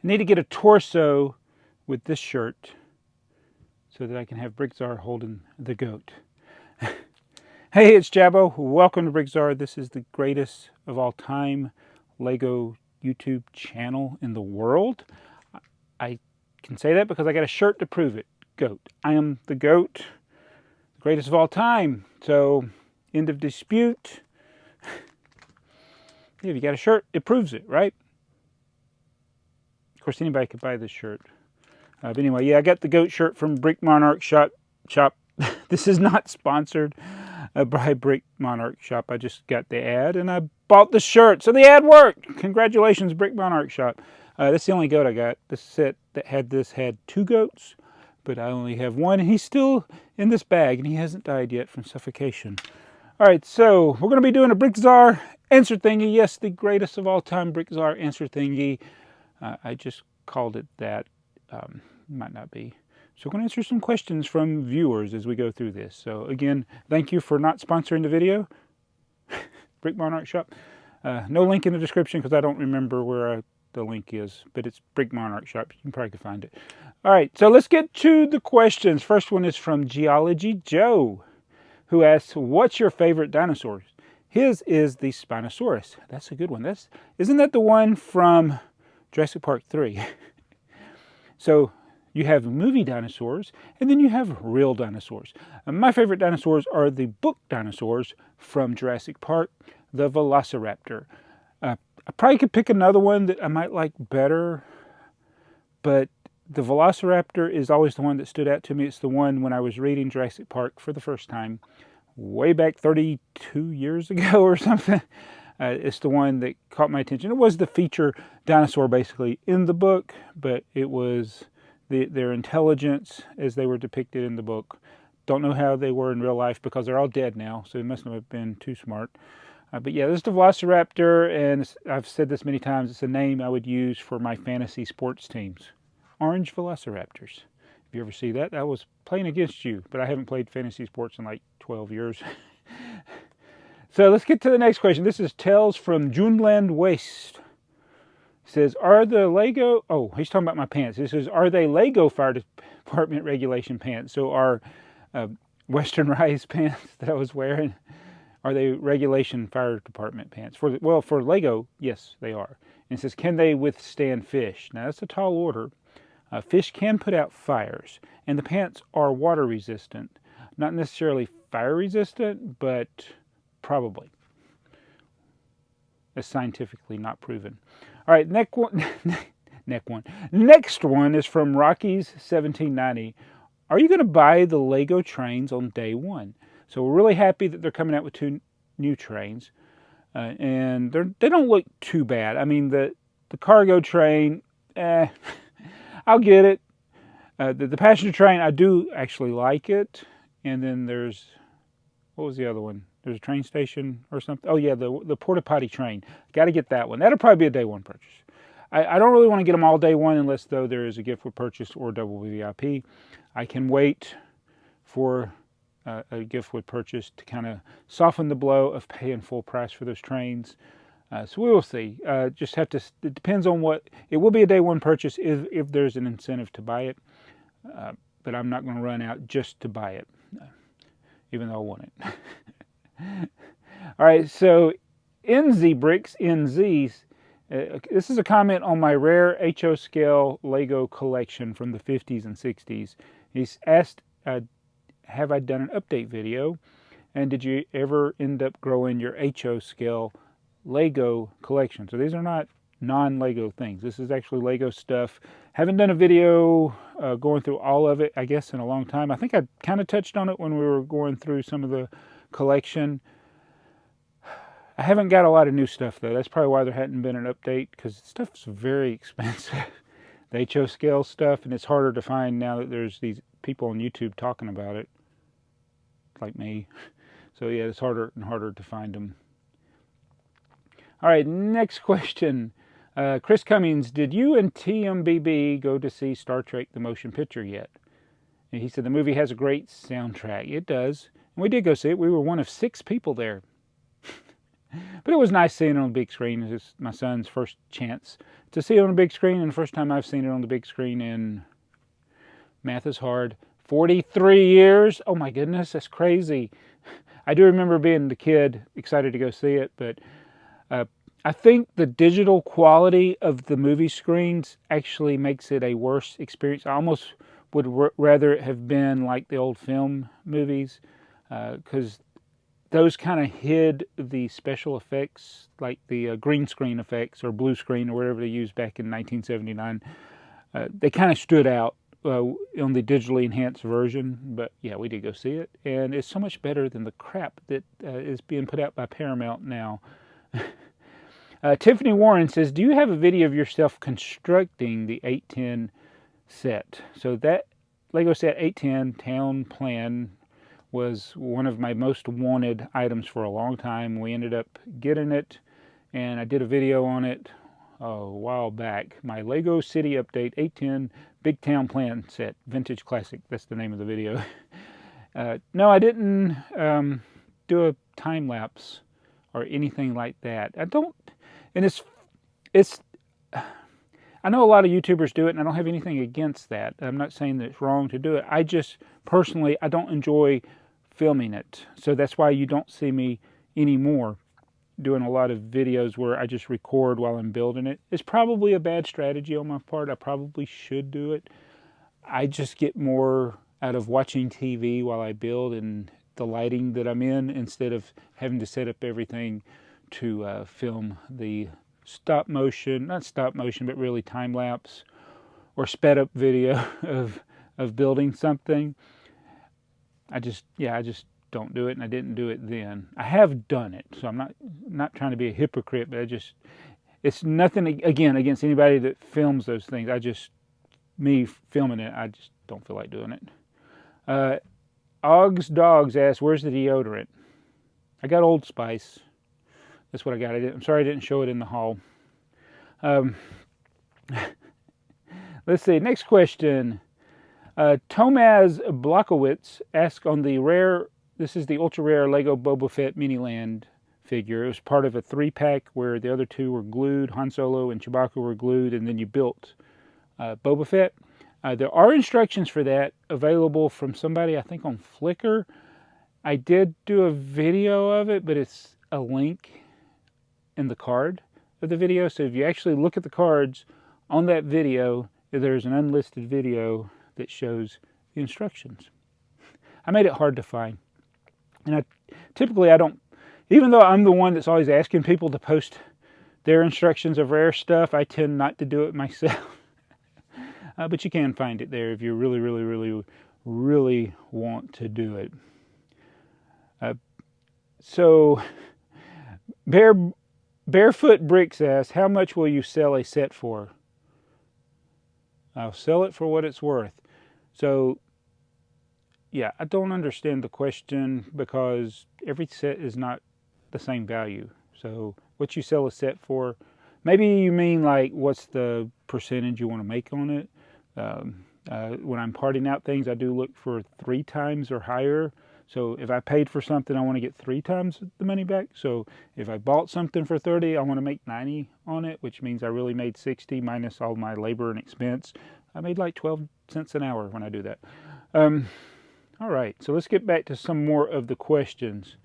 I need to get a torso with this shirt so that I can have BrickTsar holding the goat. Hey, it's Jabbo. Welcome to BrickTsar. This is the greatest of all time Lego YouTube channel in the world. I can say that because I got a shirt to prove it. GOAT. I am the GOAT, the greatest of all time. So, end of dispute. If you got a shirt, it proves it, right? Of course, anybody could buy this shirt. But anyway, yeah, I got the GOAT shirt from Brick Monarch Shop. This is not sponsored by Brick Monarch Shop. I just got the ad and I bought the shirt. So the ad worked. Congratulations, Brick Monarch Shop. That's the only goat I got. The set that had this had 2 goats, but I only have one. And he's still in this bag and he hasn't died yet from suffocation. All right, so we're going to be doing a BrickTsar answer thingy. Yes, the greatest of all time BrickTsar answer thingy. I just called it that. Might not be. So we're going to answer some questions from viewers as we go through this. So again, thank you for not sponsoring the video. Brick Monarch Shop. No link in the description because I don't remember where the link is. But it's Brick Monarch Shop. You can probably find it. All right, so let's get to the questions. First one is from Geology Joe, who asks, what's your favorite dinosaur? His is the Spinosaurus. That's a good one. Isn't that the one from Jurassic Park 3? So you have movie dinosaurs, and then you have real dinosaurs. My favorite dinosaurs are the book dinosaurs from Jurassic Park, the Velociraptor. I probably could pick another one that I might like better, but the Velociraptor is always the one that stood out to me. It's the one when I was reading Jurassic Park for the first time, way back 32 years ago or something. It's the one that caught my attention. It was the feature dinosaur basically in the book, but it was their intelligence as they were depicted in the book. Don't know how they were in real life because they're all dead now, so they must not have been too smart. But yeah, this is the Velociraptor, and I've said this many times, it's a name I would use for my fantasy sports teams. Orange Velociraptors. If you ever see that, I was playing against you, but I haven't played fantasy sports in like 12 years. So let's get to the next question. This is Tales from Juneland Waste. It says, are the Lego... Oh, he's talking about my pants. This says, are they Lego Fire Department regulation pants? So our Western Rise pants that I was wearing, are they regulation fire department pants? Well, for Lego, yes, they are. And it says, can they withstand fish? Now, that's a tall order. Fish can put out fires, and the pants are water resistant. Not necessarily fire resistant, but probably. That's scientifically not proven. All right, next one is from Rocky's 1790. Are you going to buy the Lego trains on day one? So we're really happy that they're coming out with 2 new trains, and they don't look too bad. I mean, the cargo train, I'll get it. The passenger train, I do actually like it. And then there's, what was the other one? There's a train station or something. Oh yeah, the porta potty train. Got to get that one. That'll probably be a day one purchase. I don't really want to get them all day one unless though there is a gift with purchase or double VIP. I can wait for a gift with purchase to kind of soften the blow of paying full price for those trains. So we will see. Just have to. It depends on what. It will be a day one purchase if there's an incentive to buy it. But I'm not going to run out just to buy it, even though I want it. All right, so NZBricks, NZs, this is a comment on my rare HO scale Lego collection from the 50s and 60s. He's asked, have I done an update video? And did you ever end up growing your HO scale Lego collection? So these are not non-Lego things. This is actually Lego stuff. Haven't done a video going through all of it, I guess, in a long time. I think I kind of touched on it when we were going through some of the collection. I haven't got a lot of new stuff though. That's probably why there hadn't been an update, because stuff's very expensive. The HO scale stuff, and it's harder to find now that there's these people on YouTube talking about it, like me. So yeah, it's harder and harder to find them. All right, next question. Chris Cummings, did you and TMBB go to see Star Trek the Motion Picture yet? And he said the movie has a great soundtrack. It does. And we did go see it. We were one of 6 people there. But it was nice seeing it on the big screen. It's my son's first chance to see it on the big screen, and the first time I've seen it on the big screen in, math is hard, 43 years. Oh my goodness, that's crazy. I do remember being the kid excited to go see it, but I think the digital quality of the movie screens actually makes it a worse experience. I almost would rather it have been like the old film movies, because those kind of hid the special effects, like the green screen effects or blue screen or whatever they used back in 1979. They kind of stood out on the digitally enhanced version. But yeah, we did go see it, and it's so much better than the crap that is being put out by Paramount now. Tiffany Warren says, do you have a video of yourself constructing the 810 set? So that Lego set 810 Town Plan was one of my most wanted items for a long time. We ended up getting it, and I did a video on it a while back. My Lego City Update 810 Big Town Plan Set, Vintage Classic. That's the name of the video. No, I didn't do a time lapse or anything like that. I don't, and it's. I know a lot of YouTubers do it, and I don't have anything against that. I'm not saying that it's wrong to do it. I just, personally, I don't enjoy filming it. So that's why you don't see me anymore doing a lot of videos where I just record while I'm building it. It's probably a bad strategy on my part. I probably should do it. I just get more out of watching TV while I build and the lighting that I'm in, instead of having to set up everything to film the stop motion, not stop motion, but really time lapse or sped up video of building something. I just don't do it, and I didn't do it then. I have done it, so I'm not trying to be a hypocrite, but it's nothing again against anybody that films those things. Me filming it, I just don't feel like doing it. Og's Dogs asks, where's the deodorant? I got Old Spice. That's what I got. I'm sorry I didn't show it in the haul. Let's see. Next question. Tomaz Blockowitz asks on the rare, this is the ultra rare Lego Boba Fett Miniland figure. It was part of a 3-pack where the other 2 were glued. Han Solo and Chewbacca were glued, and then you built Boba Fett. There are instructions for that available from somebody, I think, on Flickr. I did do a video of it, but it's a link in the card of the video. So if you actually look at the cards on that video, there's an unlisted video that shows the instructions. I made it hard to find. And typically I don't, even though I'm the one that's always asking people to post their instructions of rare stuff, I tend not to do it myself. But you can find it there if you really, really, really, really want to do it. So Barefoot Bricks asks, how much will you sell a set for? I'll sell it for what it's worth. So, yeah, I don't understand the question, because every set is not the same value. So, what you sell a set for, maybe you mean like what's the percentage you want to make on it. When I'm parting out things, I do look for 3 times or higher. So if I paid for something, I want to get 3 times the money back. So if I bought something for 30, I want to make 90 on it, which means I really made 60 minus all my labor and expense. I made like 12 cents an hour when I do that. All right, so let's get back to some more of the questions.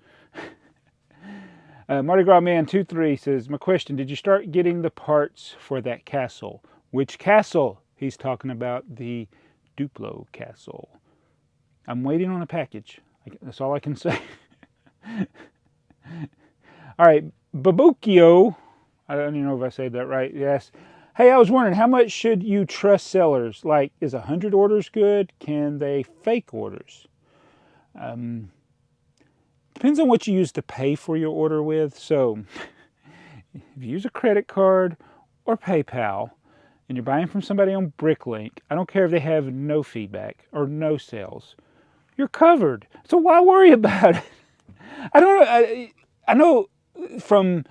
Mardi Gras Man 23 says, my question, did you start getting the parts for that castle? Which castle? He's talking about the Duplo castle. I'm waiting on a package. That's all I can say. All right, Babukio, I don't even know if I said that right. Yes. Hey, I was wondering, how much should you trust sellers? Like, is 100 orders good? Can they fake orders? Depends on what you use to pay for your order with. So, if you use a credit card or PayPal, and you're buying from somebody on Bricklink, I don't care if they have no feedback or no sales. You're covered. So why worry about it? I know from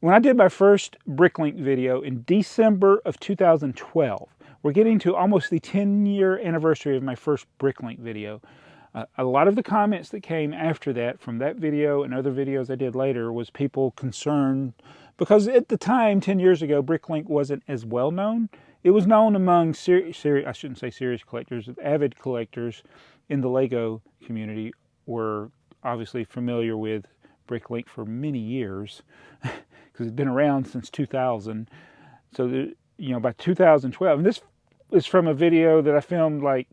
when I did my first Bricklink video in December of 2012, we're getting to almost the 10-year anniversary of my first Bricklink video. A lot of the comments that came after that from that video and other videos I did later was people concerned, because at the time, 10 years ago, Bricklink wasn't as well known. It was known among I shouldn't say serious collectors, avid collectors in the Lego community were obviously familiar with Bricklink for many years, because it's been around since 2000. So, by 2012, and this is from a video that I filmed like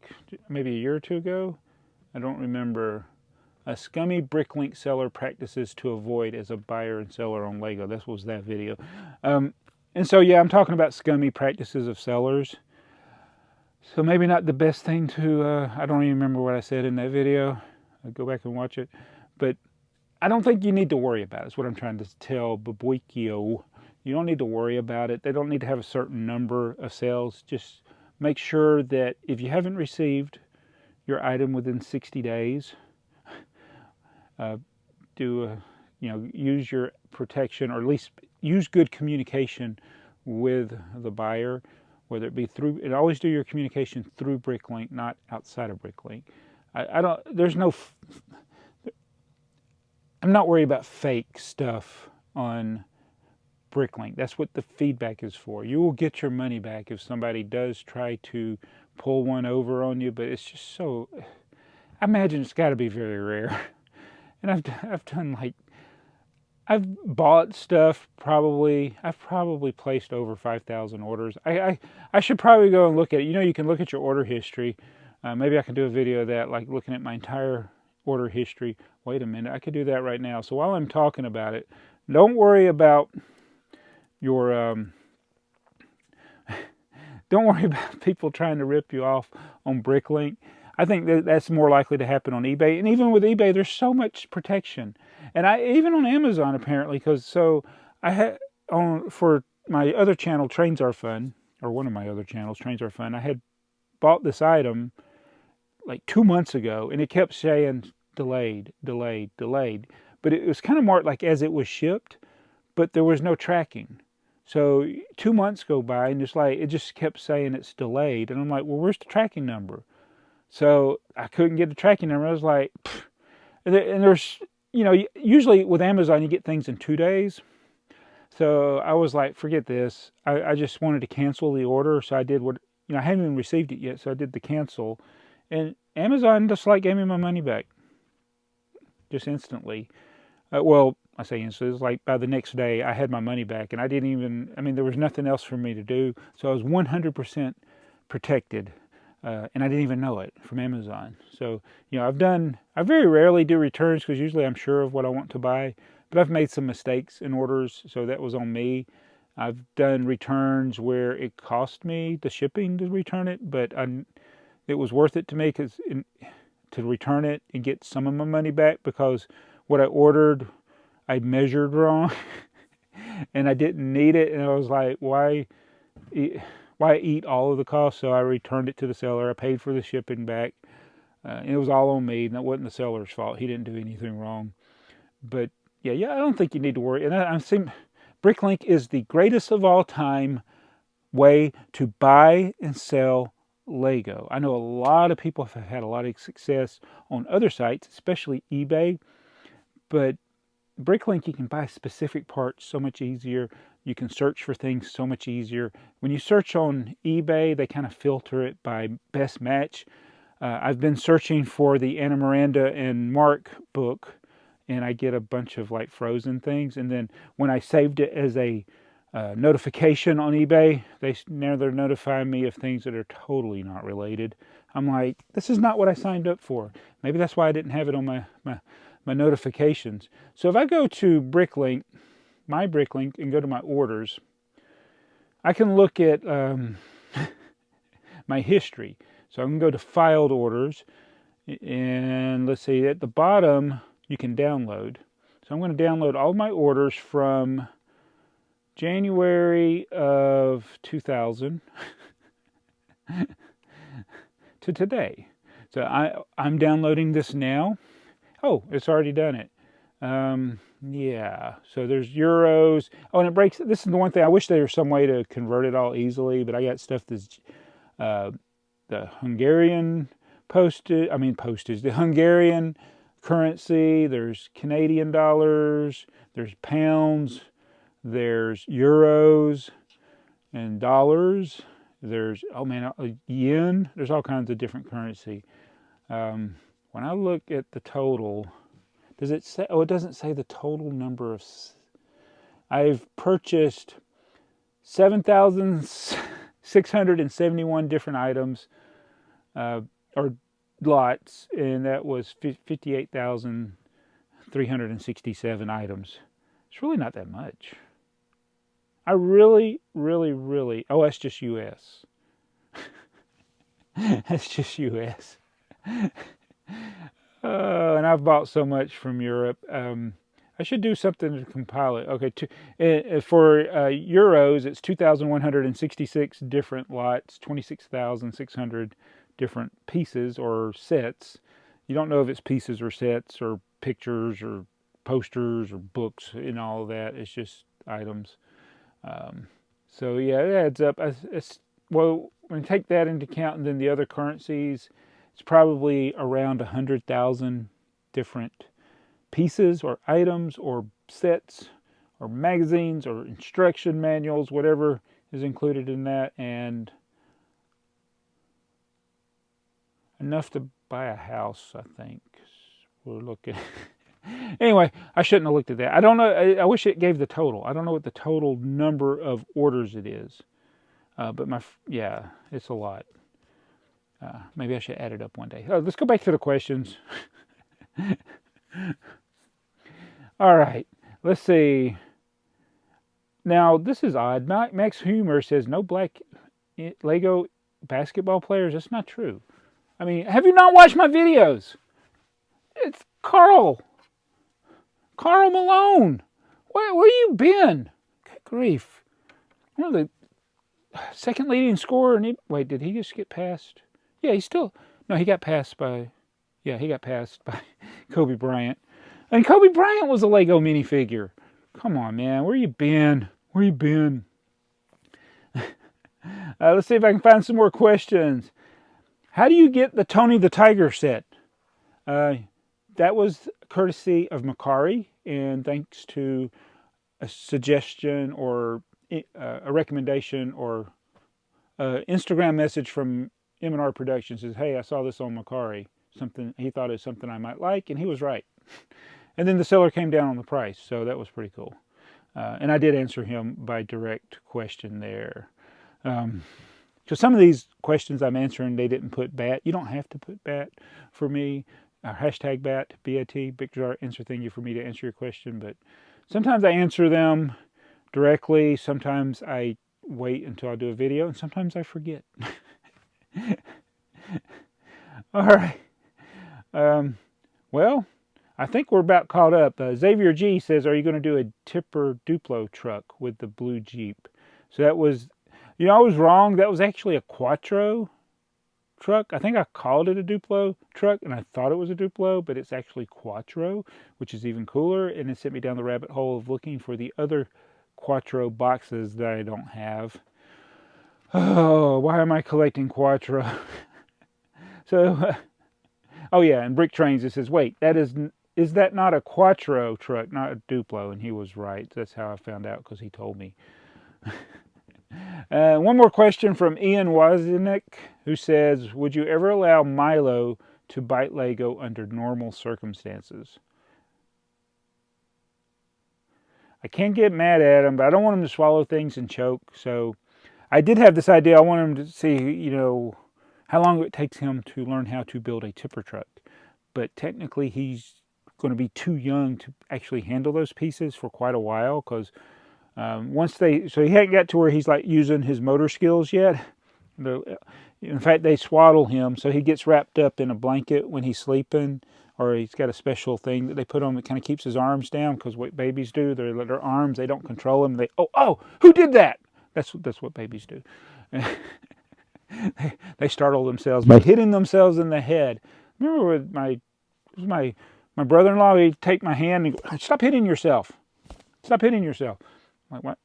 maybe a year or two ago. I don't remember. A scummy Bricklink seller practices to avoid as a buyer and seller on Lego. This was that video. And so, yeah, I'm talking about scummy practices of sellers. So maybe not the best thing to, I don't even remember what I said in that video. I'll go back and watch it. But I don't think you need to worry about it, is what I'm trying to tell Babuikio. You don't need to worry about it. They don't need to have a certain number of sales. Just make sure that if you haven't received your item within 60 days, use your protection, or at least use good communication with the buyer, whether it be through, and always do your communication through Bricklink, not outside of Bricklink. I'm not worried about fake stuff on Bricklink. That's what the feedback is for. You will get your money back if somebody does try to pull one over on you, but it's just so, I imagine it's got to be very rare. And I've bought stuff, I've probably placed over 5,000 orders. I should probably go and look at it. You can look at your order history. Maybe I can do a video of that, like looking at my entire order history. Wait a minute, I could do that right now. So while I'm talking about it, don't worry about your, don't worry about people trying to rip you off on Bricklink. I think that's more likely to happen on eBay. And even with eBay, there's so much protection. And even on Amazon, apparently, I had for my other channel, Trains Are Fun, or one of my other channels, Trains Are Fun, I had bought this item like 2 months ago, and it kept saying delayed, delayed, delayed. But it was kind of marked like as it was shipped, but there was no tracking. So 2 months go by, and it just kept saying it's delayed. And I'm like, well, where's the tracking number? So I couldn't get the tracking number. I was like, pfft. And there's, usually with Amazon, you get things in 2 days. So I was like, forget this. I just wanted to cancel the order. So I did I hadn't even received it yet. So I did the cancel. And Amazon just gave me my money back. Just instantly. Well, I say instantly. It was like by the next day, I had my money back. And I didn't even, there was nothing else for me to do. So I was 100% protected. And I didn't even know it from Amazon. So, I very rarely do returns because usually I'm sure of what I want to buy. But I've made some mistakes in orders, so that was on me. I've done returns where it cost me the shipping to return it, but it was worth it to me to return it and get some of my money back, because what I ordered, I measured wrong and I didn't need it. And I was like, why eat all of the cost? So I returned it to the seller. I paid for the shipping back. And it was all on me. And that wasn't the seller's fault. He didn't do anything wrong. But yeah, I don't think you need to worry. And I'm seeing Bricklink is the greatest of all time way to buy and sell Lego. I know a lot of people have had a lot of success on other sites, especially eBay. But Bricklink, you can buy specific parts so much easier. You can search for things so much easier. When you search on eBay, they kind of filter it by best match. I've been searching for the Anna Miranda and Mark book, and I get a bunch of frozen things. And then when I saved it as a notification on eBay, they're notifying me of things that are totally not related. I'm like, this is not what I signed up for. Maybe that's why I didn't have it on my notifications. So if I go to Bricklink, my Bricklink, and go to my orders, I can look at my history. So I can go to filed orders, and let's see, at the bottom you can download. So I'm going to download all my orders from January of 2000 to today. So I'm downloading this now. Oh, it's already done it. Yeah, so there's euros. Oh, and it breaks. This is the one thing. I wish there was some way to convert it all easily, but I got stuff that's the Hungarian postage, the Hungarian currency, there's Canadian dollars, there's pounds, there's euros and dollars, there's, yen, there's all kinds of different currency. When I look at the total, does it say, it doesn't say the total number of, I've purchased 7,671 different items, or lots, and that was 58,367 items. It's really not that much. I really, oh, that's just US. That's just US. And I've bought so much from Europe. I should do something to compile it. Okay, for euros, it's 2,166 different lots, 26,600 different pieces or sets. You don't know if it's pieces or sets or pictures or posters or books and all of that. It's just items. So yeah, it adds up. Well, when you take that into account and then the other currencies, it's probably around 100,000 different pieces or items or sets or magazines or instruction manuals, whatever is included in that, and enough to buy a house, I think. We're looking. Anyway, I shouldn't have looked at that. I don't know. I wish it gave the total. I don't know what the total number of orders it is. But yeah, it's a lot. Maybe I should add it up one day. Let's go back to the questions. All right, let's see. Now, this is odd. Max Humor says, no black Lego basketball players. That's not true. I mean, have you not watched my videos? It's Carl Malone. Where you been? Good grief. You know, the second leading scorer. Wait, did he just get passed? Yeah, he got passed by Kobe Bryant. And Kobe Bryant was a Lego minifigure. Come on, man. Where you been? Let's see if I can find some more questions. How do you get the Tony the Tiger set? That was courtesy of Macari, and thanks to a suggestion or a recommendation or Instagram message from M&R Productions. Says, hey, I saw this on Macari. He thought it was something I might like, and he was right. And then the seller came down on the price, so that was pretty cool. And I did answer him by direct question there. So some of these questions I'm answering, they didn't put BAT. You don't have to put BAT for me. Hashtag BAT, B-A-T, BrickTsar, answer thingy for me to answer your question. But sometimes I answer them directly. Sometimes I wait until I do a video, and sometimes I forget. All right. Well, I think we're about caught up. Xavier G says, are you going to do a tipper Duplo truck with the blue Jeep? So that was, I was wrong. That was actually a Quattro truck. I think I called it a Duplo truck, and I thought it was a Duplo, but it's actually Quattro, which is even cooler, and it sent me down the rabbit hole of looking for the other Quattro boxes that I don't have. Oh, why am I collecting Quattro? So, oh yeah, and Brick Trains, it says, wait, is that not a Quattro truck, not a Duplo? And he was right. That's how I found out, because he told me. One more question from Ian Wozniak, who says, would you ever allow Milo to bite Lego under normal circumstances? I can't get mad at him, but I don't want him to swallow things and choke. So I did have this idea. I want him to see, how long it takes him to learn how to build a tipper truck. But technically, he's going to be too young to actually handle those pieces for quite a while, because so he hadn't got to where he's like using his motor skills yet. In fact, they swaddle him, so he gets wrapped up in a blanket when he's sleeping, or he's got a special thing that they put on that kind of keeps his arms down, because what babies do, their arms, they don't control them. Who did that? That's what babies do. They startle themselves by hitting themselves in the head. Remember with my brother-in-law, he'd take my hand and go, stop hitting yourself. Stop hitting yourself. I'm like, what?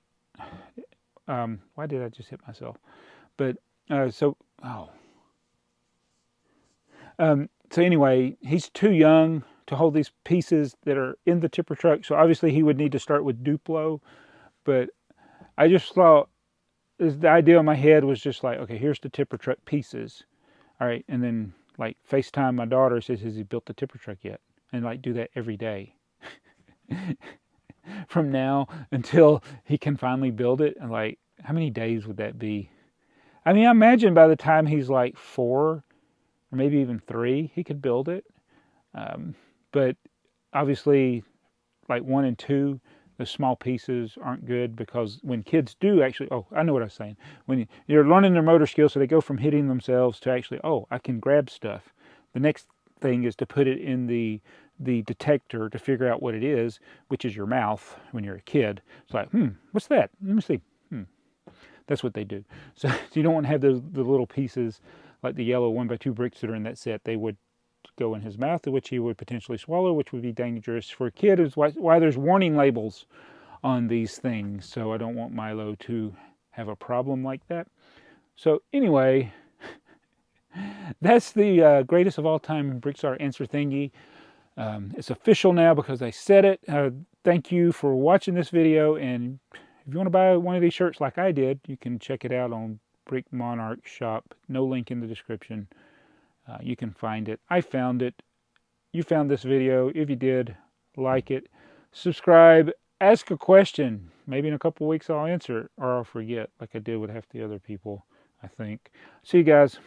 Why did I just hit myself? But, So anyway, he's too young to hold these pieces that are in the tipper truck. So obviously he would need to start with Duplo. But I just thought, the idea in my head was just like, okay, here's the tipper truck pieces. All right. And then like FaceTime my daughter, says, has he built the tipper truck yet? And like do that every day from now until he can finally build it. And like, how many days would that be? I mean, I imagine by the time he's like 4 or maybe even 3, he could build it. But obviously, like 1 and 2, the small pieces aren't good, because when kids do actually, oh, I know what I was saying. When you're learning their motor skills, so they go from hitting themselves to actually, oh, I can grab stuff. The next thing is to put it in the detector to figure out what it is, which is your mouth when you're a kid. It's like, what's that? Let me see. That's what they do. So you don't want to have the little pieces like the yellow 1x2 bricks that are in that set. They would go in his mouth, which he would potentially swallow, which would be dangerous for a kid. Is why there's warning labels on these things. So I don't want Milo to have a problem like that. So anyway, that's the greatest of all time BrickTsar answer thingy. It's official now because I said it. Thank you for watching this video, and if you want to buy one of these shirts like I did, you can check it out on Brick Monarch shop. No link in the description. You can find it. I found it. You found this video. If you did, like it, subscribe, ask a question. Maybe in a couple of weeks I'll answer it, or I'll forget, like I did with half the other people, I think. See you guys.